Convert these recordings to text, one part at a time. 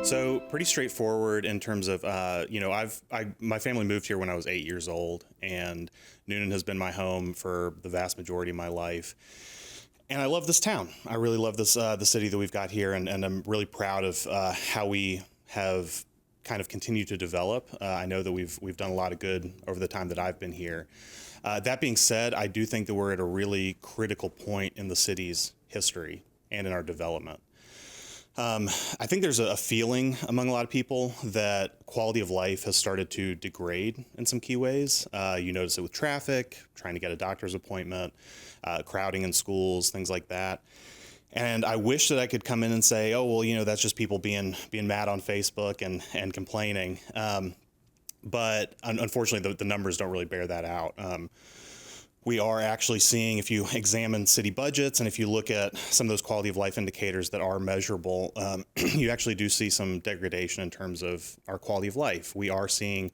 So pretty straightforward in terms of, my family moved here when I was 8 years old, and Newnan has been my home for the vast majority of my life. And I love this town. I really love this, the city that we've got here, and I'm really proud of how we have kind of continued to develop. I know that we've done a lot of good over the time that I've been here. That being said, I do think that we're at a really critical point in the city's history and in our development. I think there's a feeling among a lot of people that quality of life has started to degrade in some key ways. You notice it with traffic, trying to get a doctor's appointment, crowding in schools, things like that. And I wish that I could come in and say, oh, well, that's just people being mad on Facebook and complaining. But unfortunately, the numbers don't really bear that out. We are actually seeing, if you examine city budgets and if you look at some of those quality of life indicators that are measurable, you actually do see some degradation in terms of our quality of life. We are seeing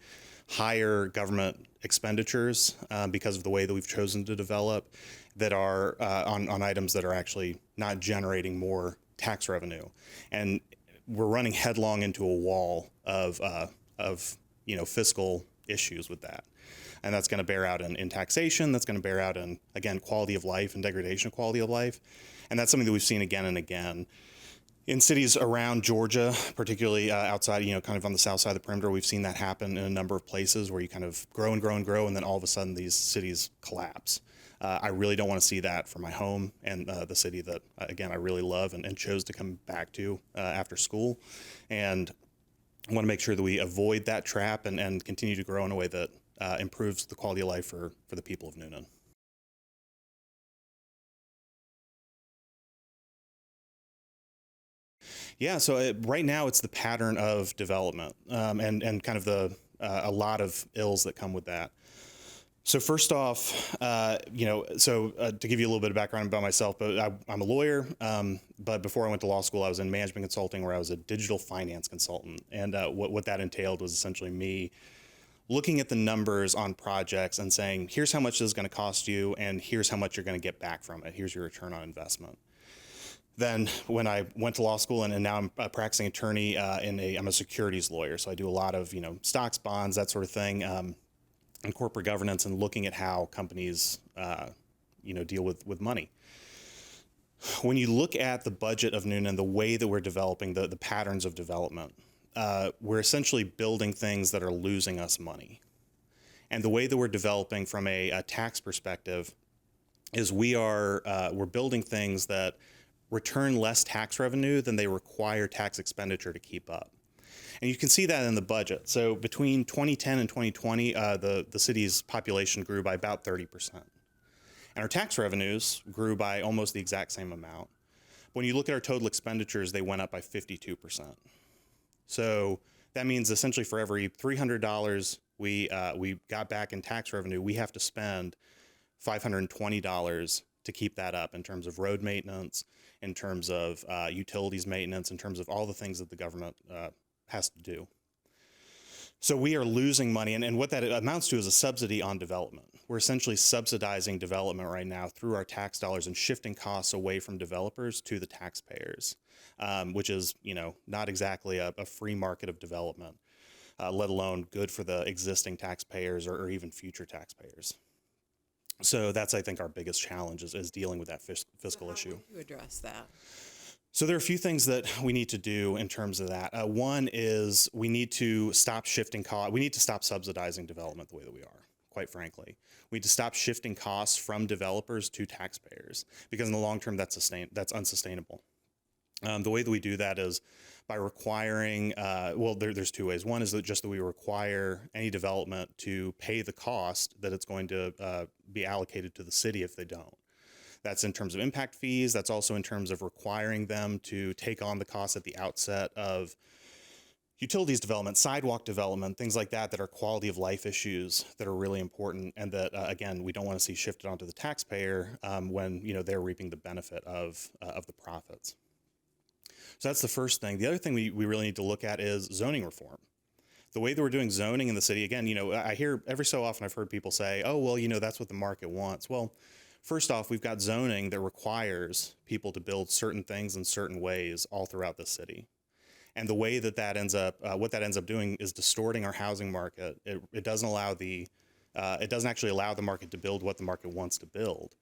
higher government expenditures because of the way that we've chosen to develop that are on items that are actually not generating more tax revenue. And we're running headlong into a wall of fiscal issues with that. And that's going to bear out in taxation. That's going to bear out in, again, quality of life and degradation of quality of life. And that's something that we've seen again and again. In cities around Georgia, particularly outside, kind of on the south side of the perimeter, we've seen that happen in a number of places where you kind of grow and grow and grow, and then all of a sudden these cities collapse. I really don't want to see that for my home and the city that, again, I really love and chose to come back to after school. And I want to make sure that we avoid that trap and continue to grow in a way that improves the quality of life for the people of Newnan. Yeah, so right now it's the pattern of development and kind of a lot of ills that come with that. So first off, to give you a little bit of background about myself, but I'm a lawyer. But before I went to law school, I was in management consulting, where I was a digital finance consultant, and what that entailed was essentially me looking at the numbers on projects and saying, here's how much this is going to cost you, and here's how much you're going to get back from it. Here's your return on investment. Then when I went to law school and now I'm a practicing attorney I'm a securities lawyer. So I do a lot of, stocks, bonds, that sort of thing, and corporate governance, and looking at how companies, deal with money. When you look at the budget of Newnan, the way that we're developing the patterns of development, we're essentially building things that are losing us money. And the way that we're developing from a tax perspective is we're building things that return less tax revenue than they require tax expenditure to keep up. And you can see that in the budget. So between 2010 and 2020, the city's population grew by about 30%. And our tax revenues grew by almost the exact same amount. When you look at our total expenditures, they went up by 52%. So that means essentially for every $300 we got back in tax revenue, we have to spend $520 to keep that up in terms of road maintenance, in terms of utilities maintenance, in terms of all the things that the government has to do. So we are losing money, and what that amounts to is a subsidy on development. We're essentially subsidizing development right now through our tax dollars and shifting costs away from developers to the taxpayers, which is, not exactly a free market of development, let alone good for the existing taxpayers or even future taxpayers. So that's, I think, our biggest challenge is dealing with that fiscal issue. How would you address that? So there are a few things that we need to do in terms of that. One is we need to stop shifting costs. We need to stop subsidizing development the way that we are, quite frankly. We need to stop shifting costs from developers to taxpayers, because in the long term, that's unsustainable. The way that we do that is by requiring, there's two ways. One is that we require any development to pay the cost that it's going to be allocated to the city if they don't. That's in terms of impact fees. That's also in terms of requiring them to take on the costs at the outset of utilities development, sidewalk development, things like that are quality of life issues that are really important, and that, again, we don't want to see shifted onto the taxpayer when they're reaping the benefit of the profits. So that's the first thing. The other thing we really need to look at is zoning reform. The way that we're doing zoning in the city, again, I hear every so often I've heard people say, oh, well, that's what the market wants. Well, first off, we've got zoning that requires people to build certain things in certain ways all throughout the city. And the way that that ends up, what that ends up doing is distorting our housing market. It doesn't allow it doesn't actually allow the market to build what the market wants to build.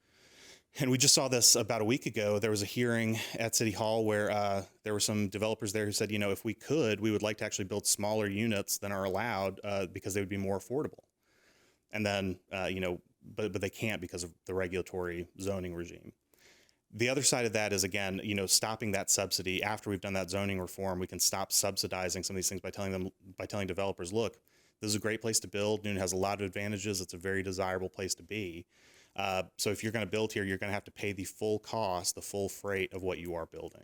And we just saw this about a week ago. There was a hearing at City Hall where there were some developers there who said, if we could, we would like to actually build smaller units than are allowed because they would be more affordable. And then, but they can't because of the regulatory zoning regime. The other side of that is, again, stopping that subsidy. After we've done that zoning reform, we can stop subsidizing some of these things by telling developers, look, this is a great place to build. Newnan has a lot of advantages. It's a very desirable place to be. So if you're going to build here, you're going to have to pay the full cost, the full freight of what you are building.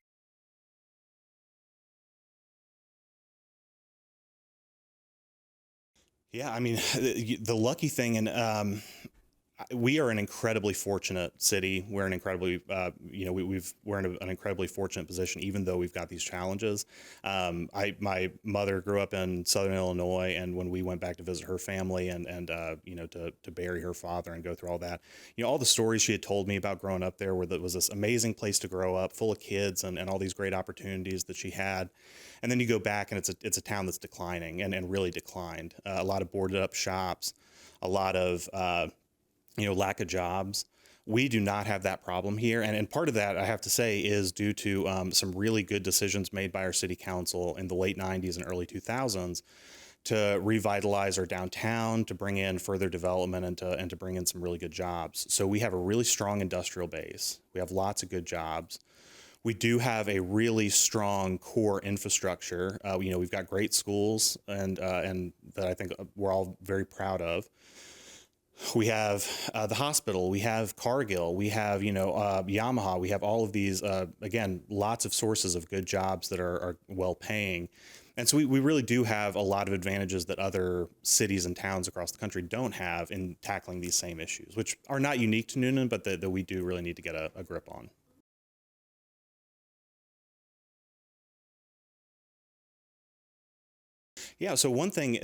Yeah, I mean, the lucky thing, and we are an incredibly fortunate city. We're an incredibly, we're in an incredibly fortunate position, even though we've got these challenges. My mother grew up in Southern Illinois, and when we went back to visit her family and to bury her father and go through all that, all the stories she had told me about growing up there was this amazing place to grow up, full of kids and all these great opportunities that she had. And then you go back and it's a town that's declining and really declined. A lot of boarded up shops, a lot of lack of jobs. We do not have that problem here. And part of that, I have to say, is due to some really good decisions made by our city council in the late 90s and early 2000s to revitalize our downtown, to bring in further development and to bring in some really good jobs. So we have a really strong industrial base. We have lots of good jobs. We do have a really strong core infrastructure. We've got great schools and that I think we're all very proud of. We have the hospital, we have Cargill, we have, Yamaha, we have all of these, again, lots of sources of good jobs that are well paying. And so we really do have a lot of advantages that other cities and towns across the country don't have in tackling these same issues, which are not unique to Newnan, but that we do really need to get a grip on. Yeah, so one thing,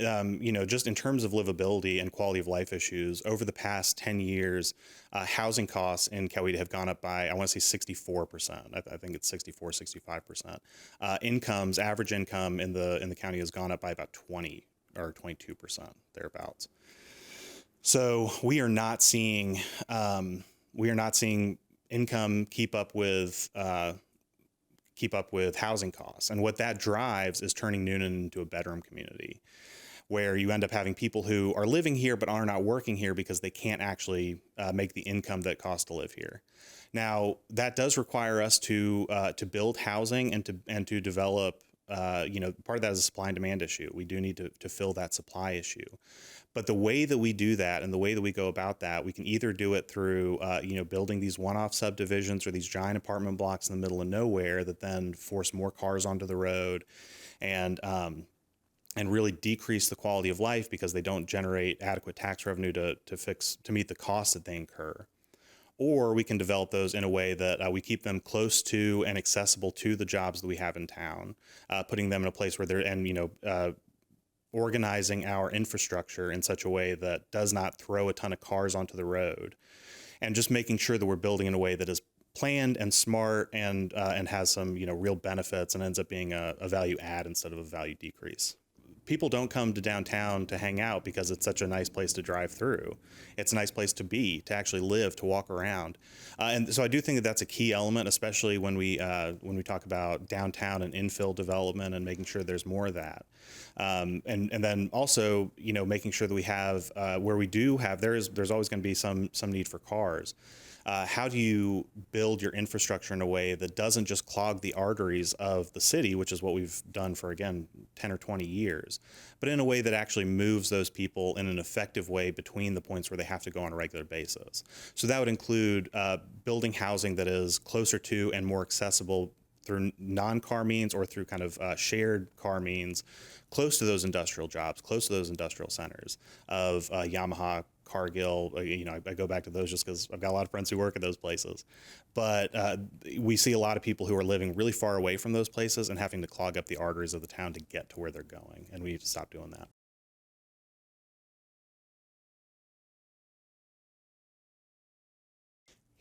just in terms of livability and quality of life issues, over the past 10 years, housing costs in Coweta have gone up by, I want to say 64%. I think it's 64, 65%. Average income in the county has gone up by about 20 or 22%, thereabouts. So we are not seeing income keep up with housing costs. And what that drives is turning Newnan into a bedroom community, where you end up having people who are living here but are not working here because they can't actually make the income that it costs to live here. Now, that does require us to build housing and to develop. Part of that is a supply and demand issue. We do need to fill that supply issue. But the way that we do that and the way that we go about that, we can either do it through, building these one-off subdivisions or these giant apartment blocks in the middle of nowhere that then force more cars onto the road and really decrease the quality of life because they don't generate adequate tax revenue to meet the costs that they incur. Or we can develop those in a way that we keep them close to and accessible to the jobs that we have in town, putting them in a place where they're, organizing our infrastructure in such a way that does not throw a ton of cars onto the road, and just making sure that we're building in a way that is planned and smart and has some real benefits and ends up being a value add instead of a value decrease. People don't come to downtown to hang out because it's such a nice place to drive through. It's a nice place to be, to actually live, to walk around. And so I do think that that's a key element, especially when we talk about downtown and infill development and making sure there's more of that. And then also, making sure that we have, where we do have, there's always going to be some need for cars. How do you build your infrastructure in a way that doesn't just clog the arteries of the city, which is what we've done for, again, 10 or 20 years, but in a way that actually moves those people in an effective way between the points where they have to go on a regular basis? So that would include building housing that is closer to and more accessible through non-car means or through kind of shared car means, close to those industrial jobs, close to those industrial centers of Yamaha, Cargill. I go back to those just because I've got a lot of friends who work at those places. But we see a lot of people who are living really far away from those places and having to clog up the arteries of the town to get to where they're going. And we need to stop doing that.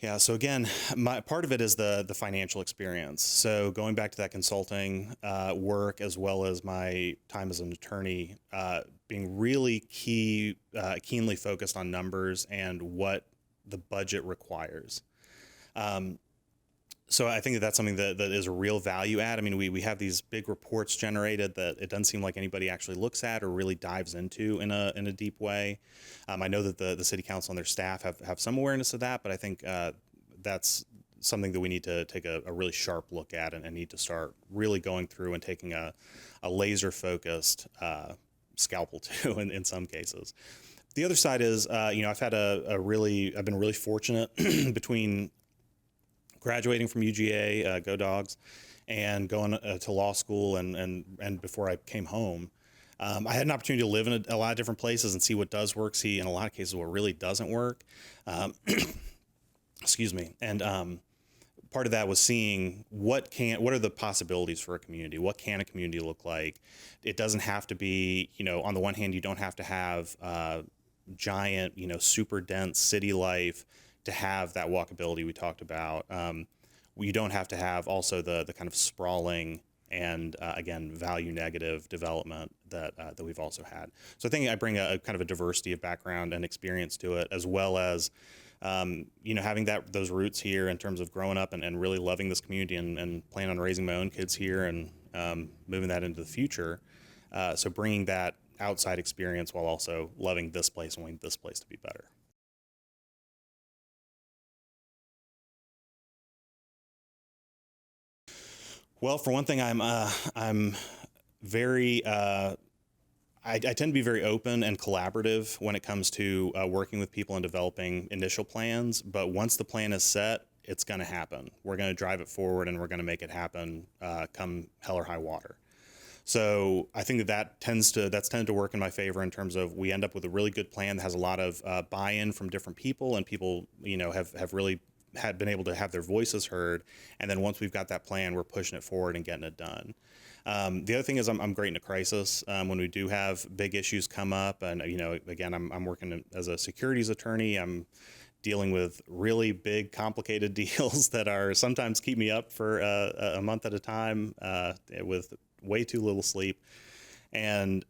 Yeah. So again, my part of it is the financial experience. So going back to that consulting work, as well as my time as an attorney, being really keenly focused on numbers and what the budget requires. So I think that that's something that is a real value add. I mean, we have these big reports generated that it doesn't seem like anybody actually looks at or really dives into in a deep way. I know that the city council and their staff have some awareness of that, but I think that's something that we need to take a really sharp look at and need to start really going through and taking a laser focused scalpel to in some cases. The other side is, I've had I've been really fortunate between graduating from UGA, go Dogs, and going to law school and before I came home, I had an opportunity to live in a lot of different places and see what does work, see in a lot of cases what really doesn't work. Excuse me. And part of that was seeing what are the possibilities for a community? What can a community look like? It doesn't have to be, on the one hand, you don't have to have giant, super dense city life to have that walkability we talked about. You don't have to have also the kind of sprawling and again, value negative development that we've also had. So I think I bring a kind of a diversity of background and experience to it, as well as having those roots here in terms of growing up and really loving this community and planning on raising my own kids here and moving that into the future. So bringing that outside experience while also loving this place and wanting this place to be better. Well, for one thing, I'm very I tend to be very open and collaborative when it comes to working with people and developing initial plans. But once the plan is set, it's going to happen. We're going to drive it forward and we're going to make it happen come hell or high water. So I think that's tended to work in my favor in terms of we end up with a really good plan that has a lot of buy-in from different people, and people have really had been able to have their voices heard. And then once we've got that plan, we're pushing it forward and getting it done. The other thing is I'm great in a crisis when we do have big issues come up. And, again, I'm working as a securities attorney. I'm dealing with really big, complicated deals that are sometimes keep me up for a month at a time with way too little sleep. And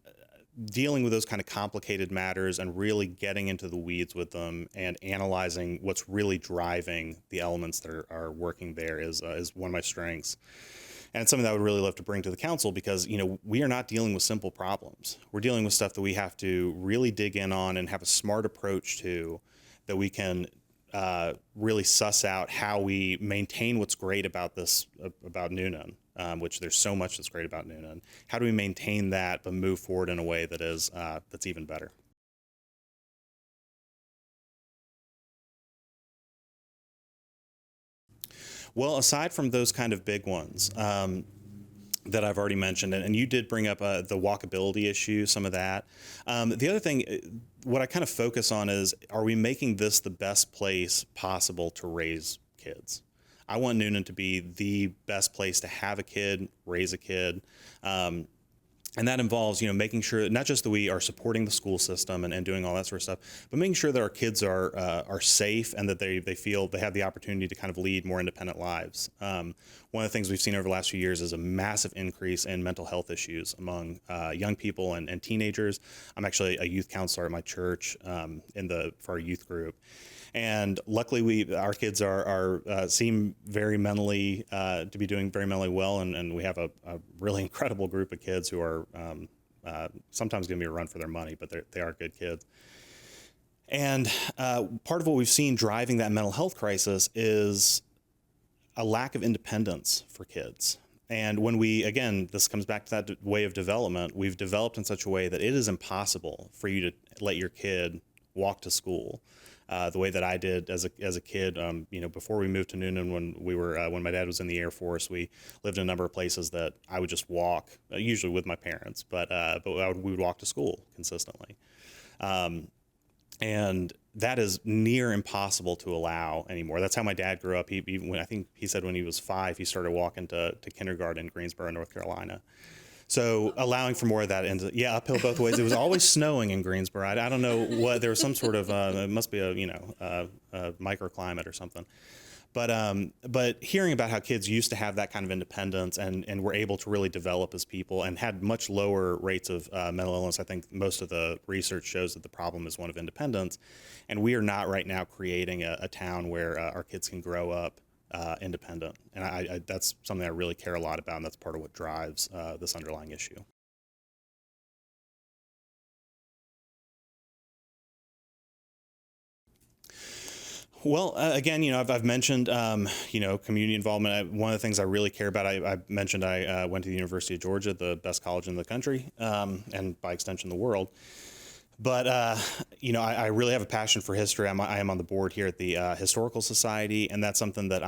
dealing with those kind of complicated matters and really getting into the weeds with them and analyzing what's really driving the elements that are working there is one of my strengths. And it's something that I would really love to bring to the council because, we are not dealing with simple problems. We're dealing with stuff that we have to really dig in on and have a smart approach to, that we can really suss out how we maintain what's great about about Newnan, which there's so much that's great about Newnan. How do we maintain that but move forward in a way that is that's even better? Well, aside from those kind of big ones that I've already mentioned, and you did bring up the walkability issue, some of that. The other thing, what I kind of focus on is, are we making this the best place possible to raise kids? I want Newnan to be the best place to have a kid, raise a kid. And that involves, making sure not just that we are supporting the school system and doing all that sort of stuff, but making sure that our kids are safe and that they feel they have the opportunity to kind of lead more independent lives. One of the things we've seen over the last few years is a massive increase in mental health issues among young people and teenagers. I'm actually a youth counselor at my church for our youth group. And luckily, our kids seem very mentally to be doing very mentally well, and we have a really incredible group of kids who are sometimes going to be a run for their money, but they are good kids. And part of what we've seen driving that mental health crisis is a lack of independence for kids. And when this comes back to that way of development, we've developed in such a way that it is impossible for you to let your kid walk to school. The way that I did as a kid, before we moved to Newnan, when my dad was in the Air Force, we lived in a number of places that I would just walk, usually with my parents, but we would walk to school consistently, and that is near impossible to allow anymore. That's how my dad grew up. I think he said when he was 5, he started walking to kindergarten in Greensboro, North Carolina. So allowing for more of that, and yeah, uphill both ways. It was always snowing in Greensboro. I don't know what, there was some sort of it must be a a microclimate or something. But hearing about how kids used to have that kind of independence and were able to really develop as people and had much lower rates of mental illness. I think most of the research shows that the problem is one of independence, and we are not right now creating a town where our kids can grow up independent. And that's something I really care a lot about, and that's part of what drives this underlying issue. Well, again, I've mentioned, community involvement. One of the things I really care about, I mentioned I went to the University of Georgia, the best college in the country, and by extension, the world. But, I really have a passion for history. I am on the board here at the Historical Society, and that's something that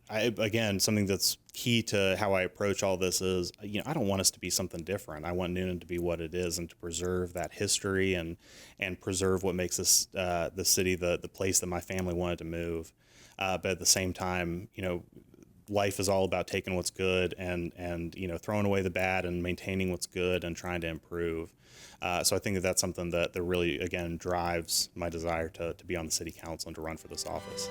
again, something that's key to how I approach all this is, I don't want us to be something different. I want Newnan to be what it is and to preserve that history and preserve what makes this the city the place that my family wanted to move. But at the same time, life is all about taking what's good and throwing away the bad and maintaining what's good and trying to improve. So I think that's something that really, again, drives my desire to be on the city council and to run for this office.